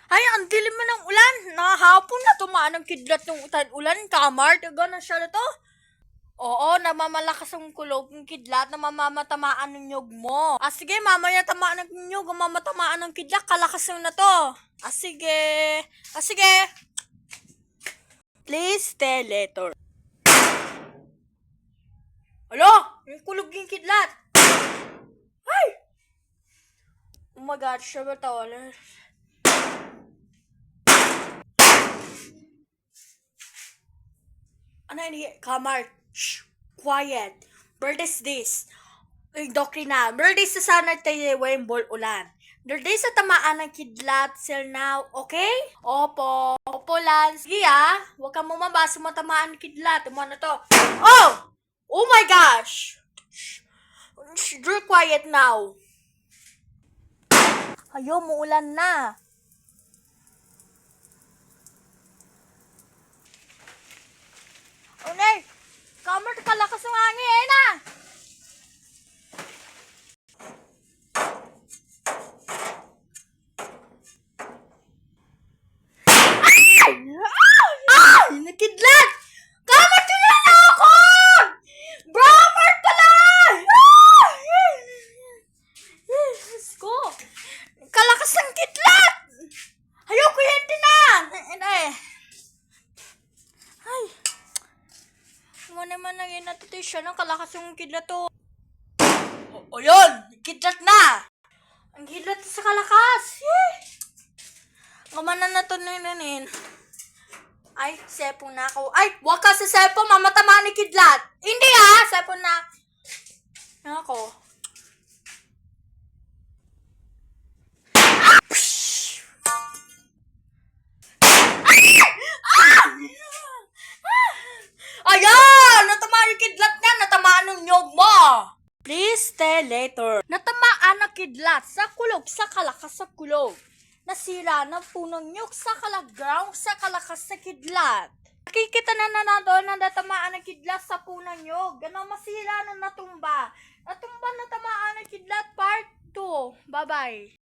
Ay, ang dilim mo ng ulan. Nahapon na tumaan ang kidlat ng ulan. Kamar, taga na siya na to. Oo, namamalakas ang kulog ng kidlat na mamamatamaan ng nyug mo. Sige, mamaya tamaan ng nyug, mamatamaan ng kidlat, kalakas na to. Sige. Sige. Please stay later. Alo, yung kulog yung kidlat. Ay! Oh my God, siya ba tawalan? Ano ini? Kamar. Shh. Quiet. Bird is this. Doktrina. Bird is sa sana tayo yung bol ulan. Bird is sa tamaan ng kidlat till now. Okay? Opo. Opo, Lance. Sige huwag ka mo mabasa matamaan ng kidlat. Ano na to? Oh! Oh my gosh! Shh. You're quiet now. Ayaw, muulan na. Oh, nay! Kamar, kalakas ng hangin, Ay! Nakidlat! Kamar, tuloy na ako! Bromar pala! Diyos ko! Kalakas ng kidlat! Ayoko yan din Ay! Mo naman naging natutisyon ng kalakas yung kidlat to. O yun! Kidlat na! Ang kidlat sa kalakas! Kumanan na to ninin. Ay, sepo na ako. Ay, wag ka sa sepo, mamatama ni kidlat. Hindi sepo na. Ako. Ayan! Natamaan yung kidlat na, natamaan ng nyog mo. Please stay later. Natamaan ang kidlat sa kulog, sa kalakas sa kulog. Nasira ng punong nyog sa kalagaw sa kalakas sa kidlat. Nakikita na doon na natamaan ng kidlat sa punong nyog. Ganang masira na natumba. Natumba na tamaan ng kidlat part 2. Bye-bye.